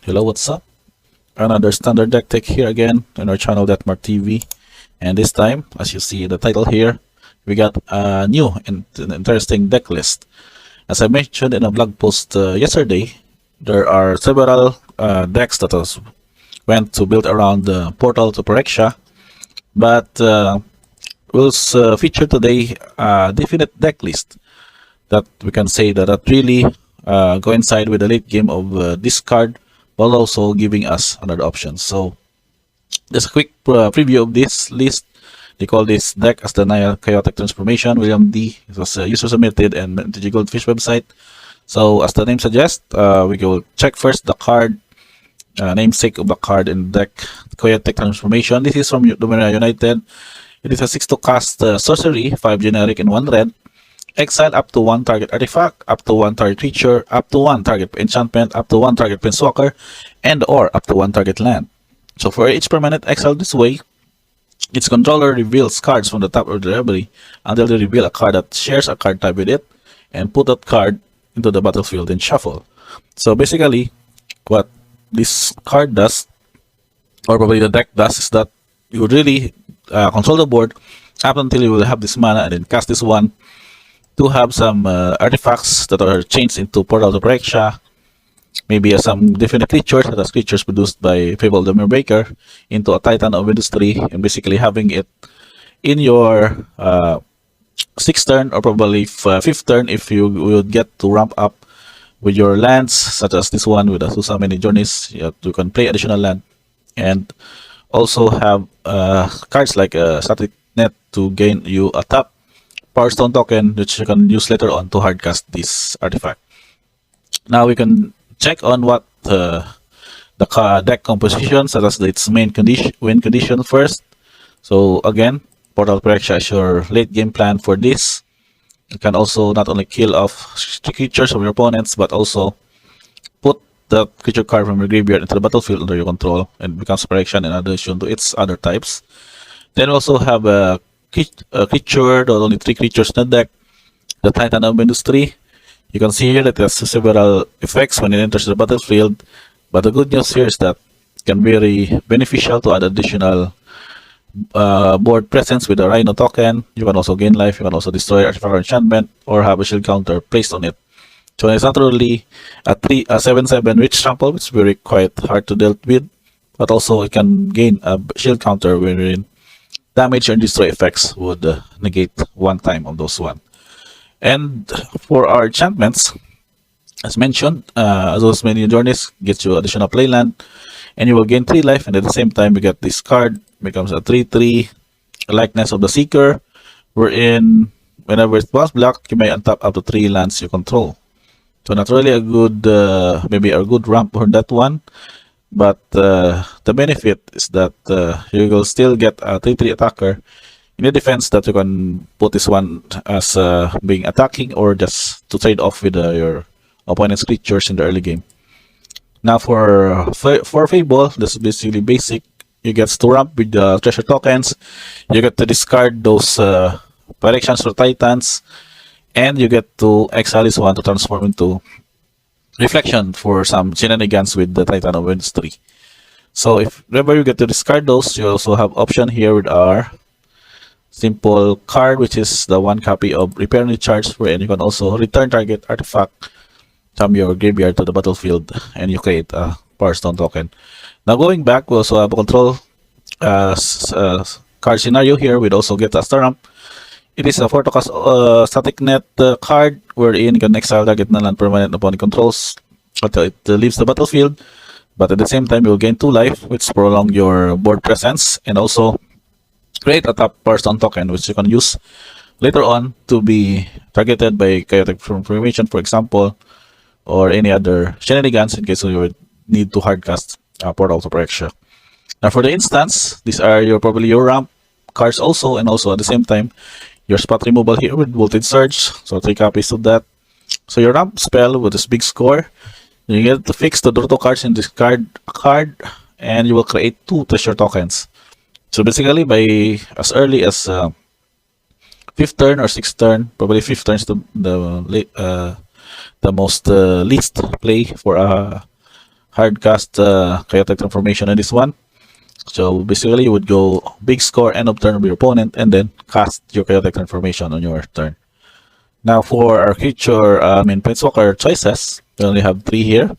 Hello, what's up? Another standard deck tech here again on our channel Deathmark TV. And this time, as you see in the title here, we got a new and interesting deck list. As I mentioned in a blog post yesterday, there are several decks that went to build around the portal to Phyrexia, but we'll feature today a definite deck list that we can say that really coincide with the late game of this card, while also giving us another option. So just a quick preview of this list. They call this deck as the Naya Chaotic Transformation. William D. It was user submitted and MTG Goldfish website. So as the name suggests, we will check first the card, namesake of the card in deck, Chaotic Transformation. This is from Dominaria United. It is a 6 to cast sorcery, 5 generic and 1 red. Exile up to 1 target artifact, up to 1 target creature, up to 1 target enchantment, up to 1 target planeswalker, and or up to 1 target land. So for each permanent exiled this way, its controller reveals cards from the top of the library until they reveal a card that shares a card type with it, and put that card into the battlefield and shuffle. So basically, what this card does, or probably the deck does, is that you really control the board up until you will have this mana and then cast this one to have some artifacts that are changed into Portal to Phyrexia, maybe some different creatures, that are creatures produced by Fable the Breaker, into a Titan of Industry, and basically having it in your 6th turn, or probably 5th turn, if you would get to ramp up with your lands, such as this one with so many journeys. You can play additional land, and also have cards like Static Net to gain you a tap Power Stone token, which you can use later on to hardcast this artifact. Now we can check on what the deck composition, such as its main win condition first. So again, Portal Phyrexia is your late game plan for this. You can also not only kill off creatures from your opponents, but also put the creature card from your graveyard into the battlefield under your control, and becomes Phyrexia in addition to its other types. Then we also have a creature, not only 3 creatures in the deck, the Titan of Industry. You can see here that it has several effects when it enters the battlefield, but the good news here is that it can be very beneficial to add additional board presence with a Rhino token. You can also gain life, you can also destroy artifact or enchantment, or have a shield counter placed on it. So it's not really a 7/7 rich trample, which is very quite hard to deal with, but also it can gain a shield counter wherein damage and destroy effects would negate 1 time of those one. And for our enchantments, as mentioned, those many journeys gets you additional playland, and you will gain 3 life, and at the same time you get this card, becomes a 3/3 Likeness of the Seeker, wherein whenever it was blocked, you may untap up to 3 lands you control. So not really a good, maybe a good ramp for that one. But the benefit is that you will still get a 3/3 attacker in a defense that you can put this one as being attacking, or just to trade off with your opponent's creatures in the early game. Now for Fable, this is basically basic. You get to ramp with the treasure tokens, you get to discard those Phyrexians or Titans, and you get to exile this one to transform into Reflection for some shenanigans with the Titan of Industry. So if ever you get to discard those, you also have option here with our simple card, which is the 1 copy of Repair and Recharge, wherein you can also return target artifact from your graveyard to the battlefield, and you create a Power Stone token. Now going back, we also have a control card scenario here. We'd also get a Star Ramp. It is a 4 to cast Static Net card, wherein you can exile target non-land permanent opponent controls until it leaves the battlefield. But at the same time, you'll gain 2 life, which prolong your board presence, and also create a top Power Stone token, which you can use later on to be targeted by Chaotic Transformation, for example, or any other shenanigans in case you would need to hardcast Portal to Phyrexia. Now for the instance, these are probably your ramp cards also, and also at the same time, your spot removal here with Voltage Surge, so 3 copies of that. So your ramp spell with this big score, you get to fix the draw 2 cards and discard a card, and you will create 2 treasure tokens. So basically, by as early as 5th turn or 6th turn, probably 5th turn is the most least play for a hard cast chaotic transformation in this one. So basically, you would go big score end of turn of your opponent and then cast your chaotic transformation on your turn. Now for our creature, Planeswalker choices, we only have 3 here.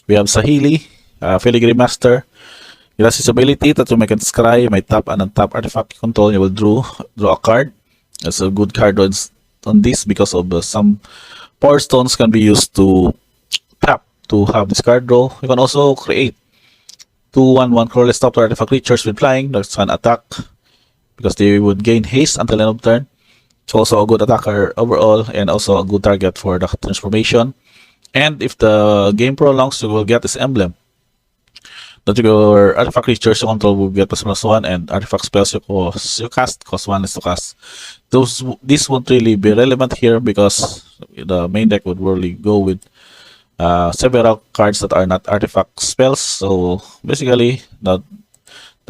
We have Sahili, Filigree Master. It has its ability that you make it scry, you may tap and untap artifact you control, you will draw a card. That's a good card on this because of some power stones can be used to tap to have this card draw. You can also create 2/1/1 colorless top artifact creatures with flying. That's an attack because they would gain haste until end of turn. It's also a good attacker overall and also a good target for the transformation. And if the game prolongs, you will get this emblem. That your artifact creatures you control will get +1, and artifact spells you cast cost 1 is to cast. This won't really be relevant here because the main deck would really go with several cards that are not artifact spells. So basically, the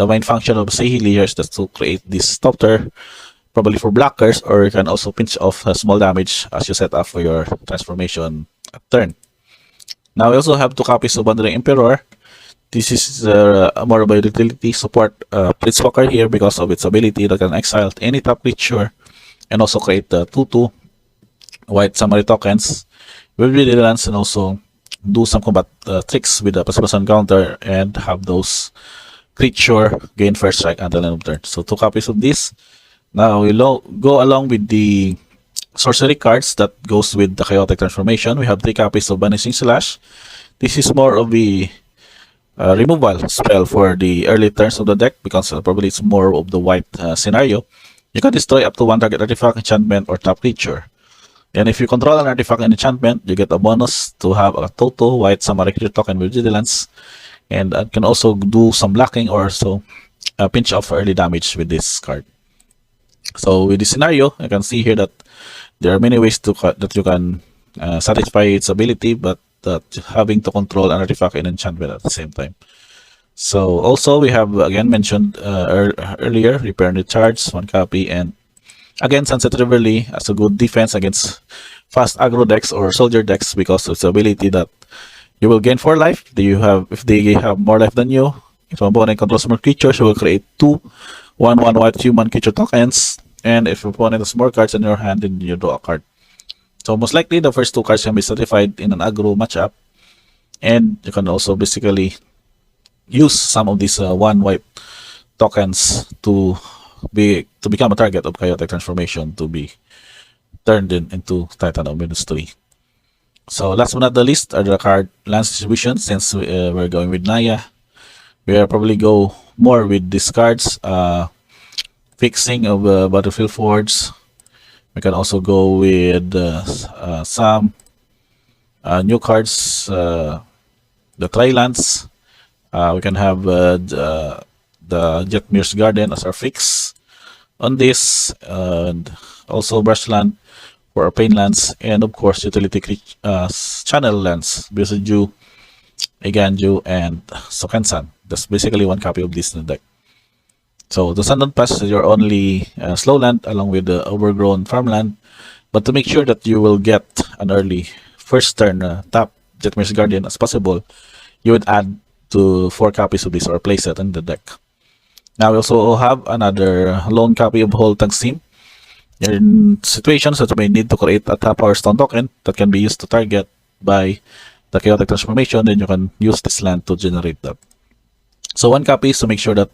main function of Sahili here is just to create this stopper, probably for blockers, or you can also pinch off small damage as you set up for your transformation turn. Now we also have 2 copies of Wandering Emperor. This is more of a utility support Planeswalker here because of its ability that can exile any top creature and also create the 2/2 white summary tokens with vigilance and also do some combat tricks with the +1 counter and have those creature gain first strike until end of turn. So 2 copies of this. Now we go along with the sorcery cards that goes with the chaotic transformation. We have 3 copies of Reminiscing. This is more of the removal spell for the early turns of the deck because probably it's more of the white scenario. You can destroy up to 1 target artifact, enchantment, or top creature. And if you control an artifact and enchantment, you get a bonus to have a total white summary creature token with vigilance, and can also do some blocking or so pinch off early damage with this card. So with this scenario, you can see here that there are many ways that you can satisfy its ability, but having to control an artifact and enchantment at the same time. So also we have again mentioned earlier, Repair and Recharge, 1 copy, and again Sunset Riverly as a good defense against fast aggro decks or soldier decks because of its ability that you will gain 4 life. If they have more life than you, if an opponent controls more creatures, you will create 2/1/1 white human creature tokens, and if your opponent has more cards in your hand, then you draw a card. So most likely the first 2 cards can be certified in an aggro matchup, and you can also basically use some of these 1 white tokens to become a target of chaotic transformation to be turned into Titan of Ministry. So last but not the least are the card lands distribution. Since we're going with Naya, we'll probably go more with these cards. Fixing of Battlefield Forge. We can also go with some new cards, the Trilands. We can have the Jetmir's Garden as our fix on this, and also Brushland for our Pain lands, and of course utility channel lands, Bisaju, Iganju, and Sokensan. That's basically 1 copy of this in the deck. So the Sundown Pass is your only slow land along with the overgrown farmland. But to make sure that you will get an early first turn tap Jetmir's Guardian as possible, you would add to 4 copies of this or playset in the deck. Now we also have another lone copy of Whole Tagsim. In situations that you may need to create a tap power stone token that can be used to target by the chaotic transformation, then you can use this land to generate that. So 1 copy is to make sure that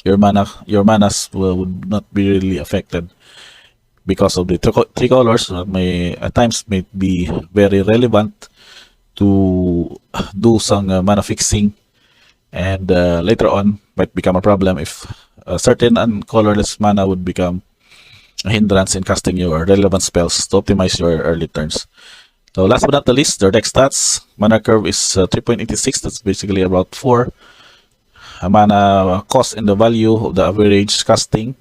your manas would not be really affected because of the 3 colors that may at times may be very relevant to do some mana fixing, and later on might become a problem if a certain colorless mana would become a hindrance in casting your relevant spells to optimize your early turns. So last but not the least, their deck stats. Mana curve is 3.86. That's basically about 4 mana cost in the value of the average casting.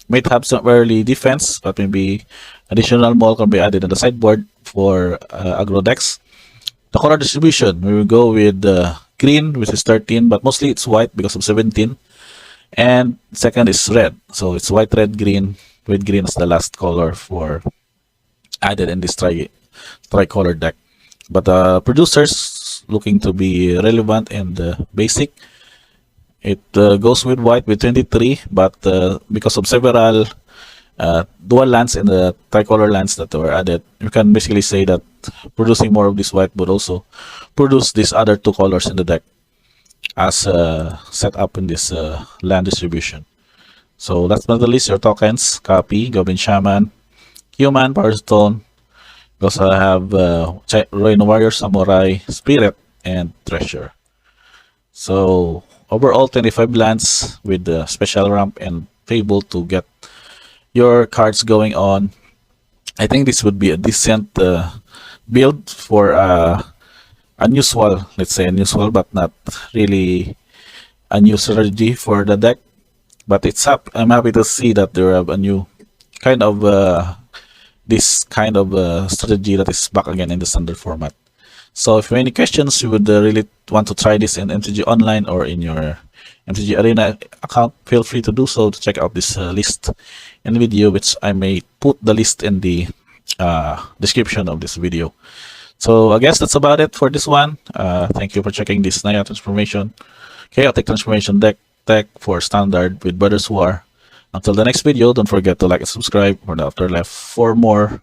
Might have some early defense, but maybe additional mall can be added on the sideboard for aggro decks. The color distribution, we will go with green, which is 13, but mostly it's white because of 17. And second is red, so it's white, red, green, with green as the last color for added in this tricolor deck. But producers is looking to be relevant and basic. It goes with white with 23, but because of several dual lands and the tricolor lands that were added, you can basically say that producing more of this white would also produce these other two colors in the deck as set up in this land distribution. So last but not least, your tokens: Copy, Goblin Shaman, Human, Power Stone. We also have Rhino Warrior, Samurai, Spirit, and Treasure. So overall, 25 lands with the special ramp and Fable to get your cards going on. I think this would be a decent build for unusual, let's say unusual, but not really a new strategy for the deck. But I'm happy to see that there have a new kind of this kind of strategy that is back again in the standard format. So if you have any questions, you would really want to try this in MTG Online or in your MTG Arena account, feel free to do so to check out this list and video, which I may put the list in the description of this video. So I guess that's about it for this one. Thank you for checking this Naya transformation, chaotic transformation deck for standard with Brothers War. Until the next video, don't forget to like and subscribe for the Afterlife for more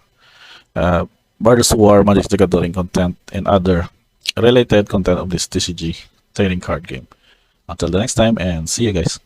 Brothers War, Magic the Gathering content and other related content of this TCG trading card game. Until the next time, and see you guys.